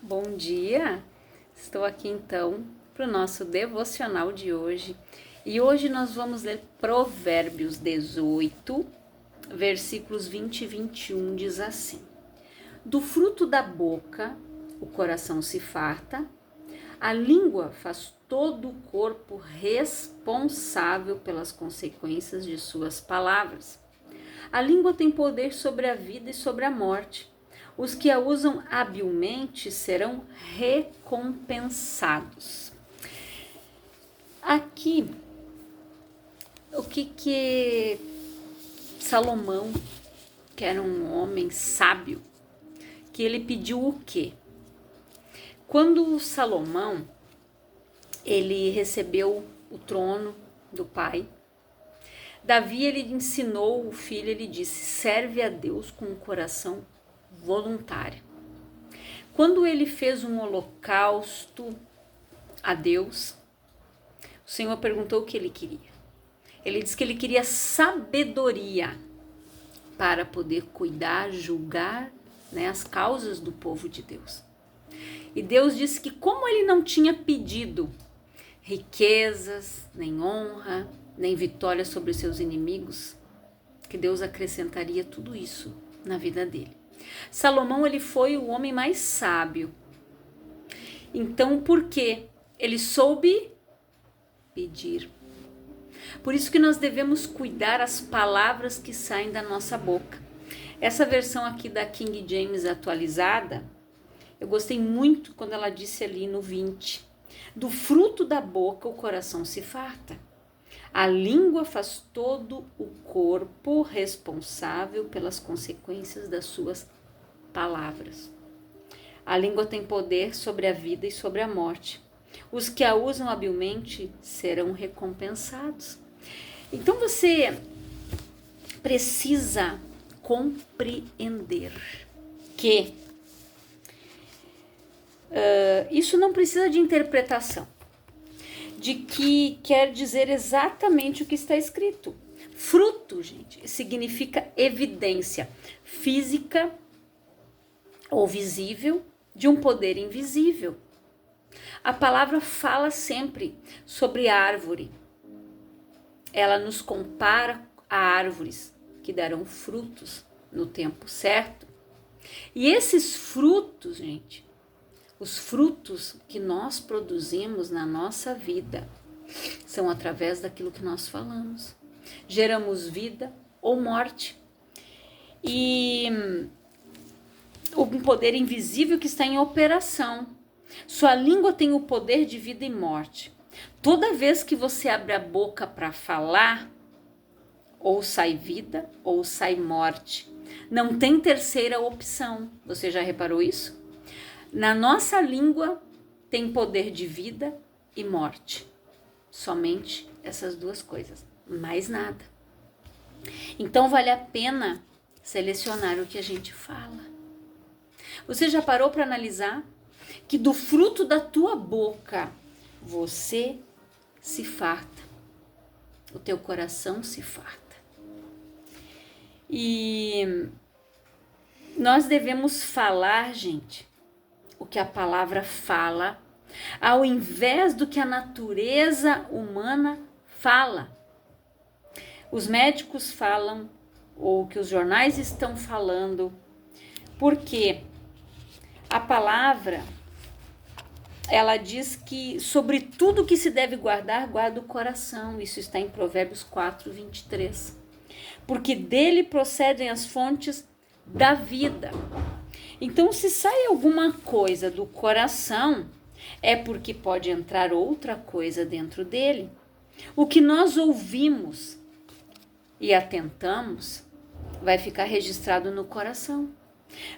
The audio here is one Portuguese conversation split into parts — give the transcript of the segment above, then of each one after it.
Bom dia! Estou aqui então para o nosso devocional de hoje e hoje nós vamos ler Provérbios 18, versículos 20 e 21. Diz assim: Do fruto da boca o coração se farta, a língua faz todo o corpo responsável pelas consequências de suas palavras. A língua tem poder sobre a vida e sobre a morte. Os que a usam habilmente serão recompensados. Aqui, o que Salomão, que era um homem sábio, que ele pediu o quê? Quando Salomão, ele recebeu o trono do pai, Davi, ele ensinou o filho, ele disse: serve a Deus com um coração voluntário. Quando ele fez um holocausto a Deus, o Senhor perguntou o que ele queria. Ele disse que ele queria sabedoria para poder cuidar, julgar, as causas do povo de Deus. E Deus disse que como ele não tinha pedido riquezas, nem honra, nem vitória sobre os seus inimigos, que Deus acrescentaria tudo isso na vida dele. Salomão, ele foi o homem mais sábio. Então, por quê? Ele soube pedir. Por isso que nós devemos cuidar as palavras que saem da nossa boca. Essa versão aqui da King James atualizada, eu gostei muito quando ela disse ali no 20: do fruto da boca o coração se farta. A língua faz todo o corpo responsável pelas consequências das suas palavras. A língua tem poder sobre a vida e sobre a morte. Os que a usam habilmente serão recompensados. Então você precisa compreender que isso não precisa de interpretação, de que quer dizer exatamente o que está escrito. Fruto, gente, significa evidência física ou visível de um poder invisível. A palavra fala sempre sobre árvore. Ela nos compara a árvores que darão frutos no tempo certo. E esses frutos, gente, os frutos que nós produzimos na nossa vida são através daquilo que nós falamos. Geramos vida ou morte. E um poder invisível que está em operação. Sua língua tem o poder de vida e morte. Toda vez que você abre a boca para falar, ou sai vida ou sai morte. Não tem terceira opção. Você já reparou isso? Na nossa língua tem poder de vida e morte. Somente essas duas coisas, mais nada. Então vale a pena selecionar o que a gente fala. Você já parou para analisar que do fruto da tua boca você se farta, o teu coração se farta. E nós devemos falar, gente, o que a palavra fala, ao invés do que a natureza humana fala. Os médicos falam, ou que os jornais estão falando, porque a palavra, ela diz que sobre tudo que se deve guardar, guarda o coração. Isso está em Provérbios 4, 23. Porque dele procedem as fontes da vida. Então, se sai alguma coisa do coração, é porque pode entrar outra coisa dentro dele. O que nós ouvimos e atentamos vai ficar registrado no coração.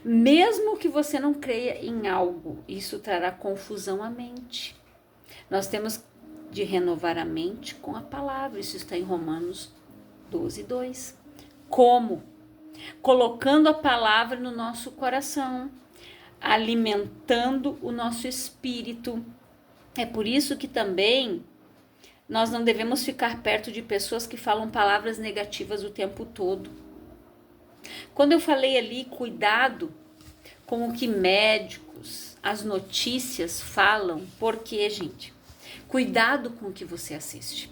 Mesmo que você não creia em algo, isso trará confusão à mente. Nós temos de renovar a mente com a palavra. Isso está em Romanos 12, 2. Como? Colocando a palavra no nosso coração, alimentando o nosso espírito. É por isso que também nós não devemos ficar perto de pessoas que falam palavras negativas o tempo todo. Quando eu falei ali, cuidado com o que médicos, as notícias falam. Porque, gente, cuidado com o que você assiste.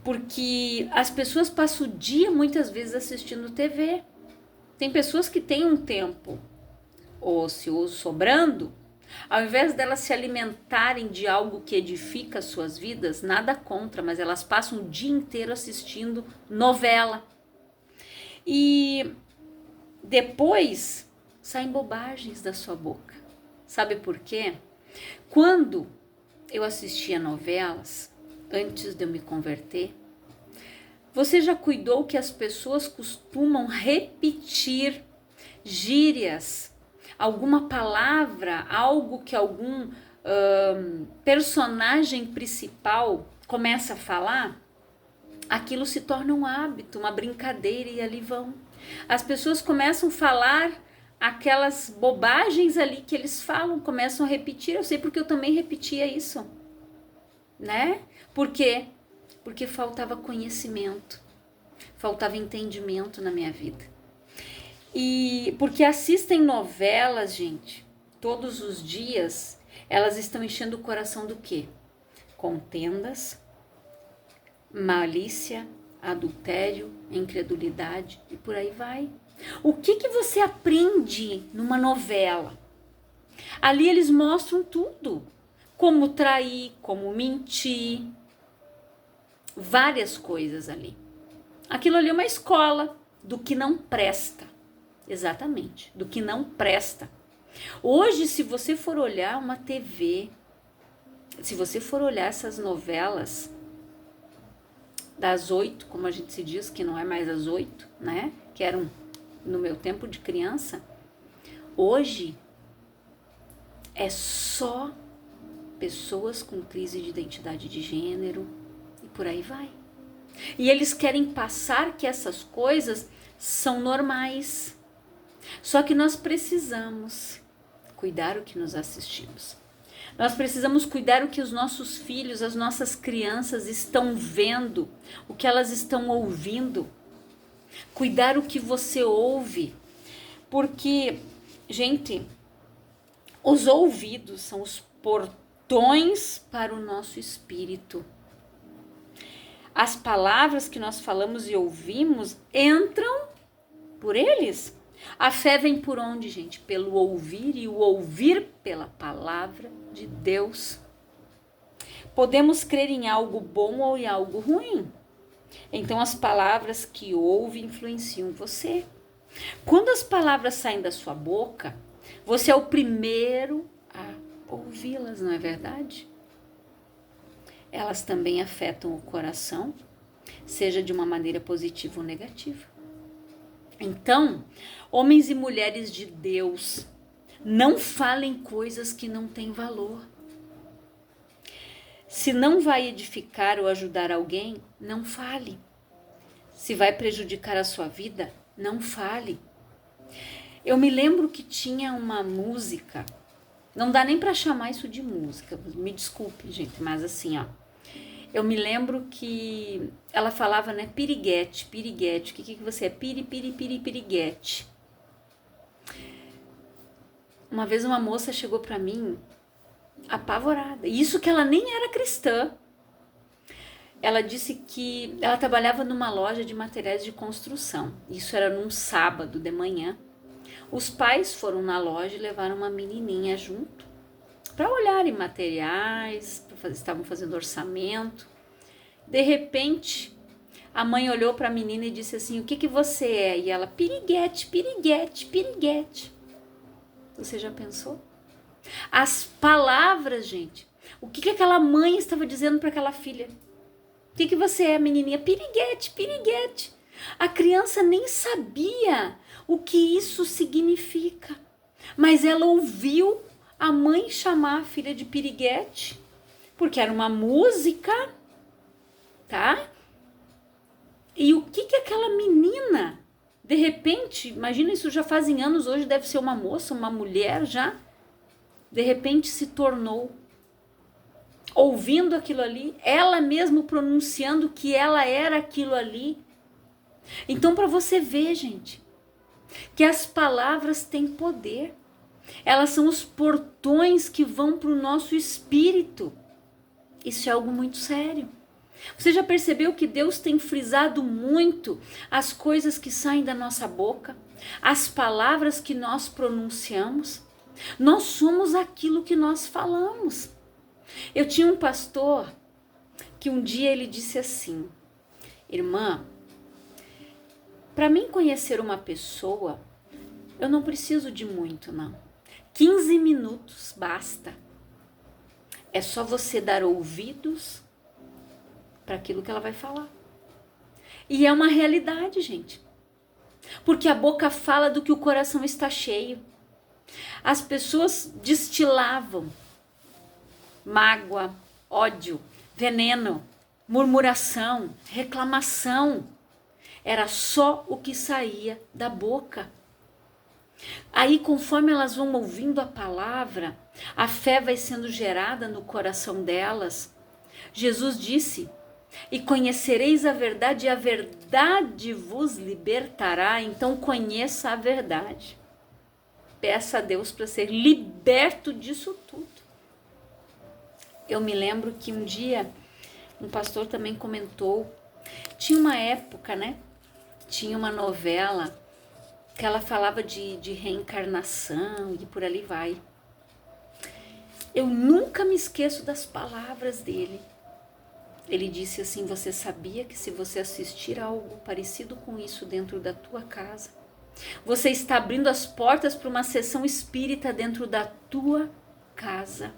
Porque as pessoas passam o dia muitas vezes assistindo TV. Tem pessoas que têm um tempo ocioso sobrando, ao invés delas se alimentarem de algo que edifica as suas vidas, nada contra, mas elas passam o dia inteiro assistindo novela. E depois saem bobagens da sua boca. Sabe por quê? Quando eu assistia novelas, antes de eu me converter, você já cuidou que as pessoas costumam repetir gírias, alguma palavra, algo que algum personagem principal começa a falar? Aquilo se torna um hábito, uma brincadeira, e ali vão. As pessoas começam a falar aquelas bobagens ali que eles falam, começam a repetir. Eu sei porque eu também repetia isso, né? Por quê? Porque faltava conhecimento, faltava entendimento na minha vida. E porque assistem novelas, gente, todos os dias, elas estão enchendo o coração do quê? Contendas, malícia, adultério, incredulidade e por aí vai. O que você aprende numa novela? Ali eles mostram tudo. Como trair, como mentir, várias coisas ali. Aquilo ali é uma escola do que não presta. Exatamente, do que não presta. Hoje, se você for olhar uma TV, se você for olhar essas novelas das 8, como a gente se diz, que não é mais as 8, né? Que eram no meu tempo de criança. Hoje é só pessoas com crise de identidade de gênero e por aí vai. E eles querem passar que essas coisas são normais. Só que nós precisamos cuidar o que nos assistimos. Nós precisamos cuidar o que os nossos filhos, as nossas crianças estão vendo, o que elas estão ouvindo. Cuidar o que você ouve. Porque, gente, os ouvidos são os portões para o nosso espírito. As palavras que nós falamos e ouvimos entram por eles. A fé vem por onde, gente? Pelo ouvir, e o ouvir pela palavra de Deus. Podemos crer em algo bom ou em algo ruim. Então as palavras que ouve influenciam você. Quando as palavras saem da sua boca, você é o primeiro a ouvi-las, não é verdade? Elas também afetam o coração, seja de uma maneira positiva ou negativa. Então, homens e mulheres de Deus, não falem coisas que não têm valor. Se não vai edificar ou ajudar alguém, não fale. Se vai prejudicar a sua vida, não fale. Eu me lembro que tinha uma música, não dá nem para chamar isso de música, me desculpe, gente, mas assim, ó. Eu me lembro que ela falava, né, piriguete, piriguete. O que você é? Piriguete. Uma vez uma moça chegou para mim apavorada. Isso que ela nem era cristã. Ela disse que ela trabalhava numa loja de materiais de construção. Isso era num sábado de manhã. Os pais foram na loja e levaram uma menininha junto para olharem materiais, estavam fazendo orçamento. De repente, a mãe olhou para a menina e disse assim, o que você é? E ela, piriguete, piriguete, piriguete. Você já pensou? As palavras, gente. O que aquela mãe estava dizendo para aquela filha? O que você é, menininha? Piriguete, piriguete. A criança nem sabia o que isso significa. Mas ela ouviu a mãe chamar a filha de piriguete, porque era uma música, tá? E o que aquela menina, de repente, imagina, isso já fazem anos, hoje deve ser uma moça, uma mulher já, de repente se tornou, ouvindo aquilo ali, ela mesmo pronunciando que ela era aquilo ali. Então, para você ver, gente, que as palavras têm poder. Elas são os portões que vão para o nosso espírito. Isso é algo muito sério. Você já percebeu que Deus tem frisado muito as coisas que saem da nossa boca, as palavras que nós pronunciamos? Nós somos aquilo que nós falamos. Eu tinha um pastor que um dia ele disse assim: irmã, para mim conhecer uma pessoa, eu não preciso de muito, não. 15 minutos basta. É só você dar ouvidos para aquilo que ela vai falar. E é uma realidade, gente. Porque a boca fala do que o coração está cheio. As pessoas destilavam mágoa, ódio, veneno, murmuração, reclamação. Era só o que saía da boca. Aí, conforme elas vão ouvindo a palavra, a fé vai sendo gerada no coração delas. Jesus disse: e conhecereis a verdade, e a verdade vos libertará. Então conheça a verdade. Peça a Deus para ser liberto disso tudo. Eu me lembro que um dia um pastor também comentou, tinha uma época, né? Tinha uma novela que ela falava de reencarnação e por ali vai. Eu nunca me esqueço das palavras dele. Ele disse assim: você sabia que se você assistir algo parecido com isso dentro da tua casa, você está abrindo as portas para uma sessão espírita dentro da tua casa?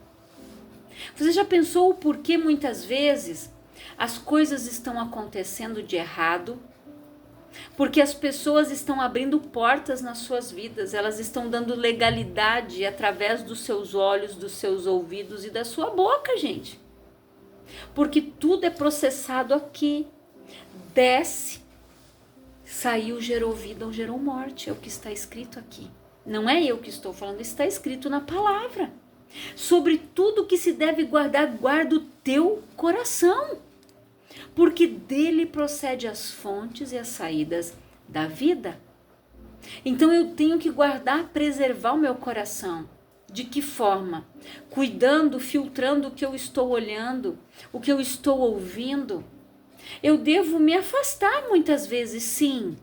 Você já pensou o porquê muitas vezes as coisas estão acontecendo de errado? Porque as pessoas estão abrindo portas nas suas vidas, elas estão dando legalidade através dos seus olhos, dos seus ouvidos e da sua boca, gente. Porque tudo é processado aqui, desce, saiu, gerou vida ou gerou morte, é o que está escrito aqui. Não é eu que estou falando, está escrito na palavra. Sobre tudo que se deve guardar, guarda o teu coração, porque dele procede as fontes e as saídas da vida. Então eu tenho que guardar, preservar o meu coração. De que forma? Cuidando, filtrando o que eu estou olhando, o que eu estou ouvindo. Eu devo me afastar muitas vezes, sim,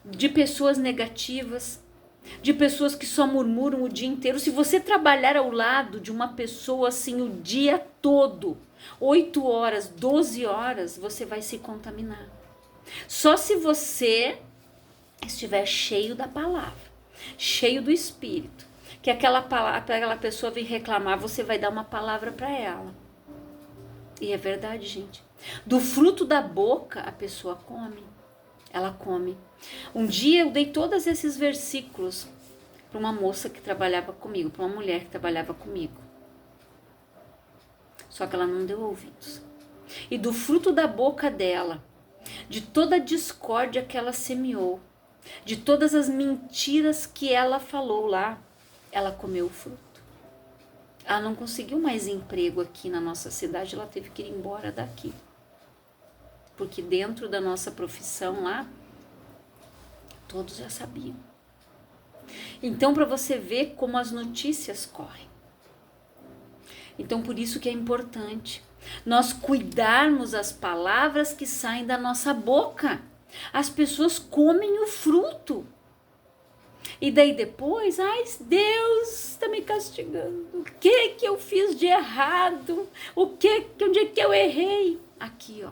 de pessoas negativas, de pessoas que só murmuram o dia inteiro. Se você trabalhar ao lado de uma pessoa assim o dia todo, 8 horas, 12 horas, você vai se contaminar. Só se você estiver cheio da palavra, cheio do Espírito, que aquela pessoa vem reclamar, você vai dar uma palavra para ela. E é verdade, gente. Do fruto da boca a pessoa come. Ela come. Um dia eu dei todos esses versículos para uma moça que trabalhava comigo, para uma mulher que trabalhava comigo. Só que ela não deu ouvidos. E do fruto da boca dela, de toda a discórdia que ela semeou, de todas as mentiras que ela falou lá, ela comeu o fruto. Ela não conseguiu mais emprego aqui na nossa cidade, ela teve que ir embora daqui. Porque dentro da nossa profissão lá, todos já sabiam. Então, para você ver como as notícias correm. Então, por isso que é importante nós cuidarmos as palavras que saem da nossa boca. As pessoas comem o fruto. E daí depois, ai, Deus está me castigando. O que que eu fiz de errado? Onde é que eu errei? Aqui, ó.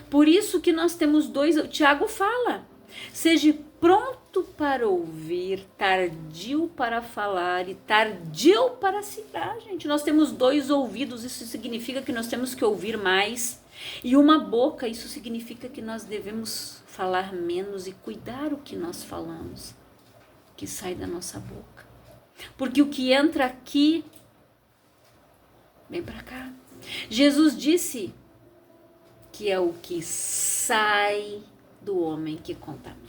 Por isso que nós temos dois, o Tiago fala, seja pronto para ouvir, tardio para falar e tardio para citar, gente. Nós temos 2 ouvidos, isso significa que nós temos que ouvir mais. E uma boca, isso significa que nós devemos falar menos e cuidar o que nós falamos, que sai da nossa boca. Porque o que entra aqui, vem para cá. Jesus disse que é o que sai do homem que contamina.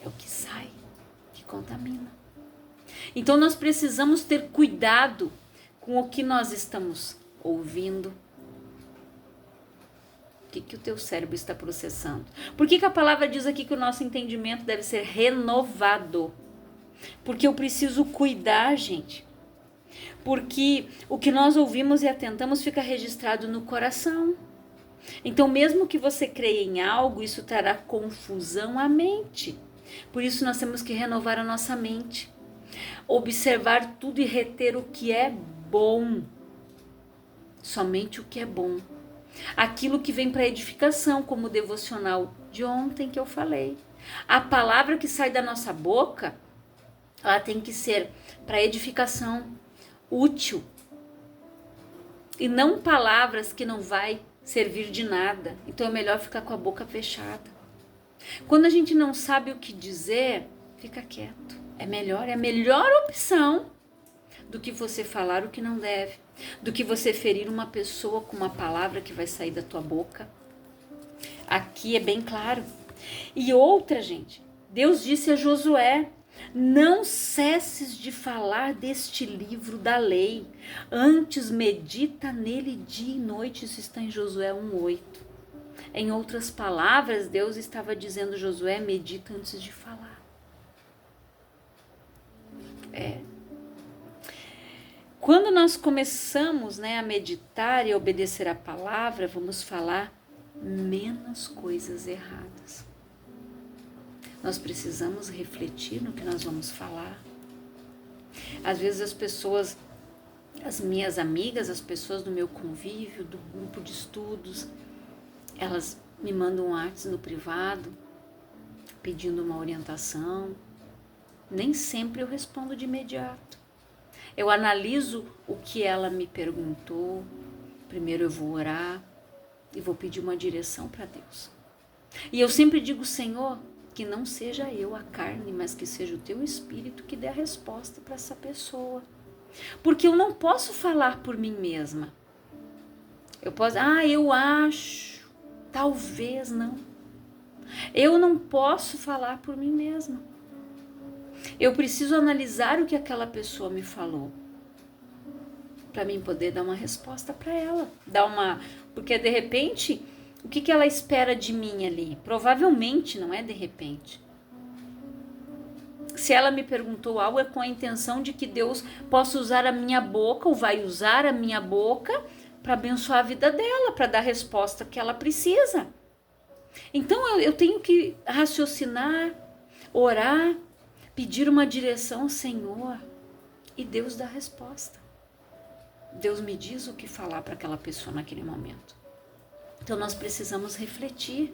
É o que sai que contamina. Então nós precisamos ter cuidado com o que nós estamos ouvindo. O que o teu cérebro está processando? Por que a palavra diz aqui que o nosso entendimento deve ser renovado? Porque eu preciso cuidar, gente. Porque o que nós ouvimos e atentamos fica registrado no coração. Então, mesmo que você creia em algo, isso trará confusão à mente. Por isso, nós temos que renovar a nossa mente. Observar tudo e reter o que é bom. Somente o que é bom. Aquilo que vem para edificação, como o devocional de ontem que eu falei. A palavra que sai da nossa boca, ela tem que ser para edificação, útil. E não palavras que não vai servir de nada. Então é melhor ficar com a boca fechada. Quando a gente não sabe o que dizer, fica quieto. É a melhor opção do que você falar o que não deve, do que você ferir uma pessoa com uma palavra que vai sair da tua boca. Aqui é bem claro. E outra, gente, Deus disse a Josué: não cesses de falar deste livro da lei, antes medita nele dia e noite. Isso está em Josué 1:8. Em outras palavras, Deus estava dizendo a Josué: medita antes de falar. Quando nós começamos, a meditar e a obedecer a palavra, vamos falar menos coisas erradas. Nós precisamos refletir no que nós vamos falar. Às vezes as pessoas, as minhas amigas, as pessoas do meu convívio, do grupo de estudos, elas me mandam um WhatsApp no privado, pedindo uma orientação. Nem sempre eu respondo de imediato. Eu analiso o que ela me perguntou. Primeiro eu vou orar e vou pedir uma direção para Deus. E eu sempre digo: Senhor, que não seja eu a carne, mas que seja o teu Espírito que dê a resposta para essa pessoa. Porque eu não posso falar por mim mesma. Eu posso, eu acho, talvez não. Eu não posso falar por mim mesma. Eu preciso analisar o que aquela pessoa me falou, para mim poder dar uma resposta para ela. Porque de repente, o que ela espera de mim ali? Provavelmente não é de repente. Se ela me perguntou algo, é com a intenção de que Deus possa usar a minha boca, ou vai usar a minha boca, para abençoar a vida dela, para dar a resposta que ela precisa. Então eu tenho que raciocinar, orar, pedir uma direção ao Senhor, e Deus dá a resposta. Deus me diz o que falar para aquela pessoa naquele momento. Então nós precisamos refletir,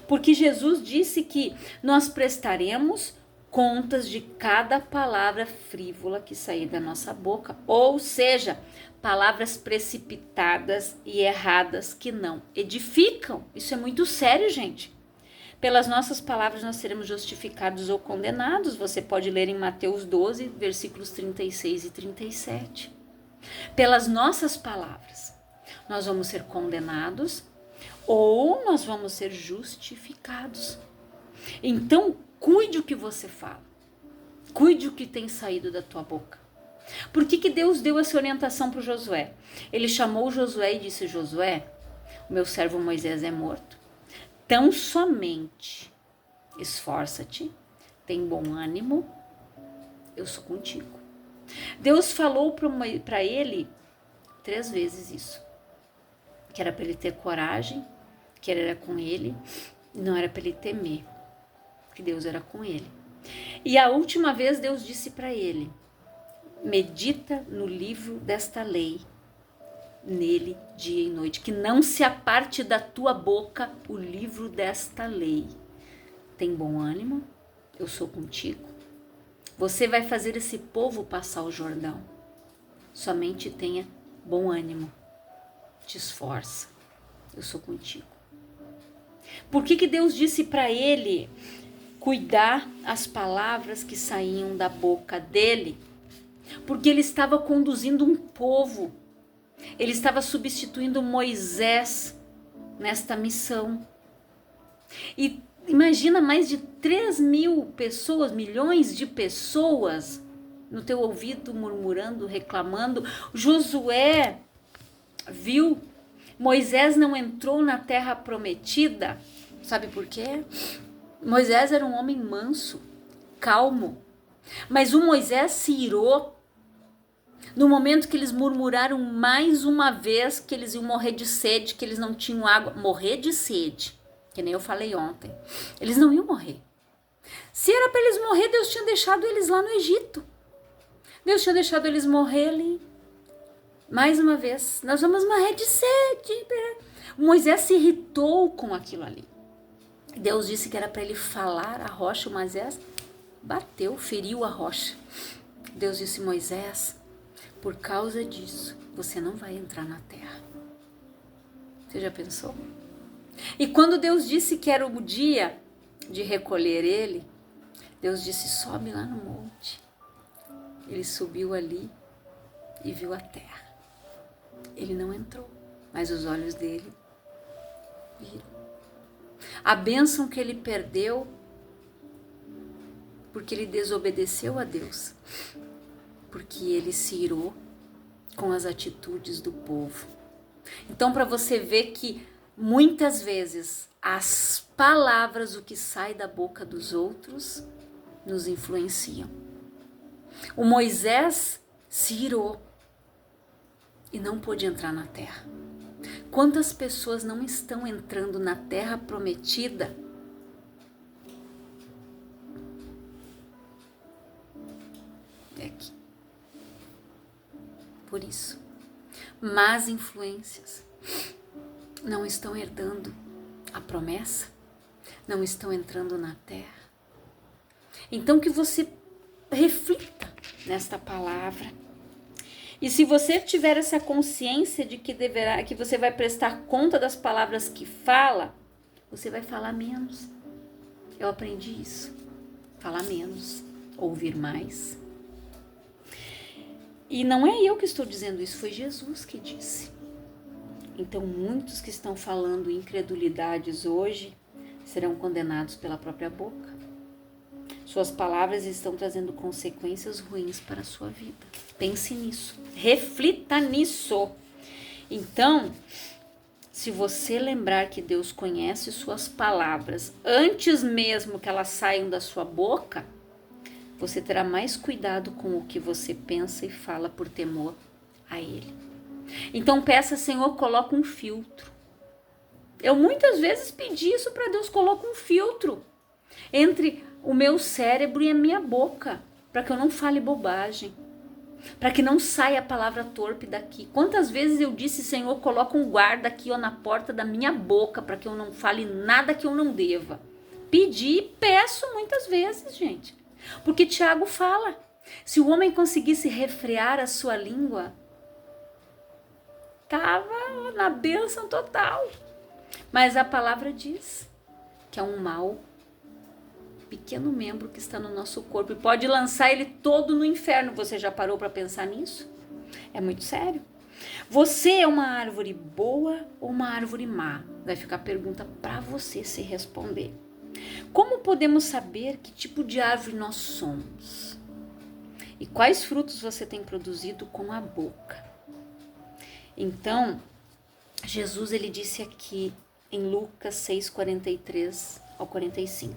porque Jesus disse que nós prestaremos contas de cada palavra frívola que sair da nossa boca, ou seja, palavras precipitadas e erradas que não edificam. Isso é muito sério, gente. Pelas nossas palavras nós seremos justificados ou condenados. Você pode ler em Mateus 12, versículos 36 e 37. Pelas nossas palavras nós vamos ser condenados ou nós vamos ser justificados. Então, cuide o que você fala. Cuide o que tem saído da tua boca. Por que Deus deu essa orientação para o Josué? Ele chamou Josué e disse: Josué, o meu servo Moisés é morto. Tão somente esforça-te, tem bom ânimo, eu sou contigo. Deus falou para ele 3 vezes isso. Que era para ele ter coragem, que era com ele, não era para ele temer, que Deus era com ele. E a última vez Deus disse para ele: medita no livro desta lei, nele dia e noite, que não se aparte da tua boca o livro desta lei. Tem bom ânimo, eu sou contigo. Você vai fazer esse povo passar o Jordão. Somente tenha bom ânimo. Te esforça, eu sou contigo. Por que Deus disse para ele cuidar as palavras que saíam da boca dele? Porque ele estava conduzindo um povo. Ele estava substituindo Moisés nesta missão. E imagina mais de 3.000 pessoas, milhões de pessoas no teu ouvido murmurando, reclamando. Josué viu, Moisés não entrou na terra prometida. Sabe por quê? Moisés era um homem manso, calmo. Mas o Moisés se irou no momento que eles murmuraram mais uma vez que eles iam morrer de sede, que eles não tinham água. Morrer de sede, que nem eu falei ontem. Eles não iam morrer. Se era para eles morrer, Deus tinha deixado eles lá no Egito. Deus tinha deixado eles morrer ali. Mais uma vez, nós vamos morrer de sede. Moisés se irritou com aquilo ali. Deus disse que era para ele falar a rocha. O Moisés bateu, feriu a rocha. Deus disse: Moisés, por causa disso, você não vai entrar na terra. Você já pensou? E quando Deus disse que era o dia de recolher ele, Deus disse: sobe lá no monte. Ele subiu ali e viu a terra. Ele não entrou, mas os olhos dele viram. A bênção que ele perdeu porque ele desobedeceu a Deus, porque ele se irou com as atitudes do povo. Então, para você ver que muitas vezes as palavras, o que sai da boca dos outros, nos influenciam. O Moisés se irou e não pôde entrar na terra. Quantas pessoas não estão entrando na terra prometida? É aqui. Por isso, más influências não estão herdando a promessa, não estão entrando na terra. Então que você reflita nesta palavra. E se você tiver essa consciência de que você vai prestar conta das palavras que fala, você vai falar menos. Eu aprendi isso. Falar menos, ouvir mais. E não é eu que estou dizendo isso, foi Jesus que disse. Então muitos que estão falando incredulidades hoje serão condenados pela própria boca. Suas palavras estão trazendo consequências ruins para a sua vida. Pense nisso, reflita nisso. Então, se você lembrar que Deus conhece suas palavras antes mesmo que elas saiam da sua boca, você terá mais cuidado com o que você pensa e fala por temor a Ele. Então peça: Senhor, coloca um filtro. Eu muitas vezes pedi isso para Deus: coloca um filtro entre o meu cérebro e a minha boca, para que eu não fale bobagem, para que não saia a palavra torpe daqui. Quantas vezes eu disse: Senhor, coloca um guarda aqui na porta da minha boca, para que eu não fale nada que eu não deva. Pedi e peço muitas vezes, gente. Porque Tiago fala: se o homem conseguisse refrear a sua língua, estava na bênção total. Mas a palavra diz que é um mal, pequeno membro que está no nosso corpo e pode lançar ele todo no inferno. Você já parou para pensar nisso? É muito sério. Você é uma árvore boa ou uma árvore má? Vai ficar a pergunta para você se responder. Como podemos saber que tipo de árvore nós somos? E quais frutos você tem produzido com a boca? Então, Jesus ele disse aqui em Lucas 6:43 ao 45.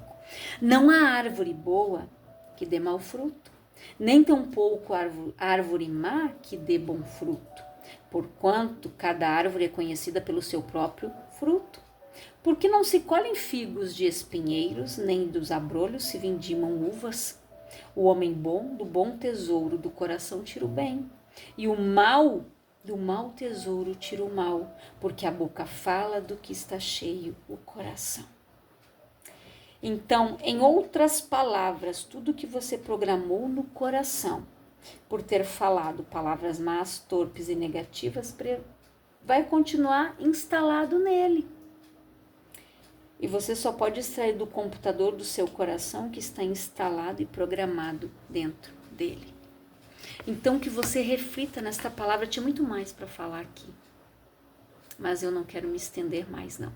Não há árvore boa que dê mau fruto, nem tampouco árvore má que dê bom fruto, porquanto cada árvore é conhecida pelo seu próprio fruto. Porque não se colhem figos de espinheiros, nem dos abrolhos se vindimam uvas. O homem bom do bom tesouro do coração tira o bem, e o mal do mau tesouro tira o mal, porque a boca fala do que está cheio o coração. Então, em outras palavras, tudo que você programou no coração, por ter falado palavras más, torpes e negativas, vai continuar instalado nele. E você só pode extrair do computador do seu coração que está instalado e programado dentro dele. Então que você reflita nesta palavra. Tinha muito mais para falar aqui, mas eu não quero me estender mais não.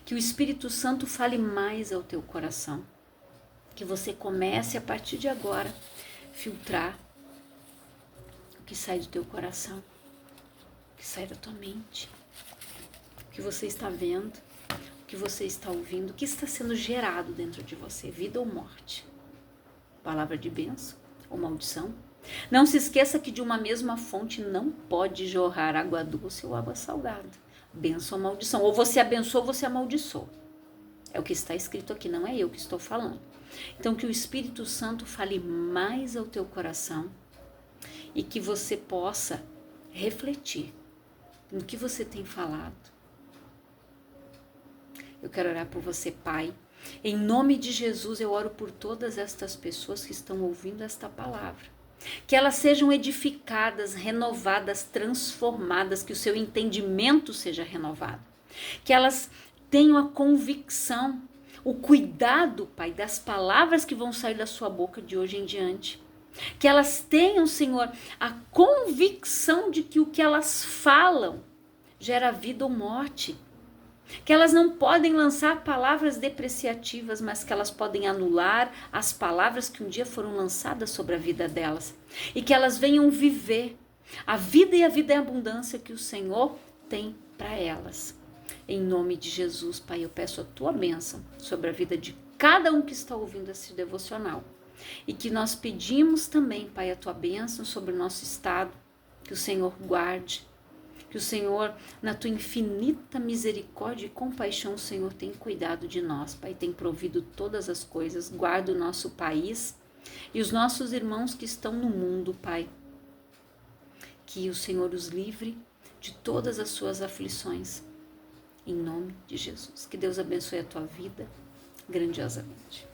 Que o Espírito Santo fale mais ao teu coração. Que você comece a partir de agora filtrar o que sai do teu coração, o que sai da tua mente, o que você está vendo, o que você está ouvindo, o que está sendo gerado dentro de você, vida ou morte. palavra de bênção ou maldição. Não se esqueça que de uma mesma fonte não pode jorrar água doce ou água salgada. Bênção ou maldição. Ou você abençoa ou você amaldiçoa. É o que está escrito aqui, não é eu que estou falando. Então que o Espírito Santo fale mais ao teu coração e que você possa refletir no que você tem falado. Eu quero orar por você, Pai. Em nome de Jesus, eu oro por todas estas pessoas que estão ouvindo esta palavra. Que elas sejam edificadas, renovadas, transformadas, que o seu entendimento seja renovado. Que elas tenham a convicção, o cuidado, Pai, das palavras que vão sair da sua boca de hoje em diante. Que elas tenham, Senhor, a convicção de que o que elas falam gera vida ou morte. Que elas não podem lançar palavras depreciativas, mas que elas podem anular as palavras que um dia foram lançadas sobre a vida delas. E que elas venham viver a vida e a vida em abundância que o Senhor tem para elas. Em nome de Jesus, Pai, eu peço a tua bênção sobre a vida de cada um que está ouvindo esse devocional. E que nós pedimos também, Pai, a tua bênção sobre o nosso estado, que o Senhor guarde, que o Senhor, na tua infinita misericórdia e compaixão, o Senhor tem cuidado de nós, Pai, tem provido todas as coisas, guarda o nosso país e os nossos irmãos que estão no mundo, Pai. Que o Senhor os livre de todas as suas aflições, em nome de Jesus. Que Deus abençoe a tua vida grandiosamente.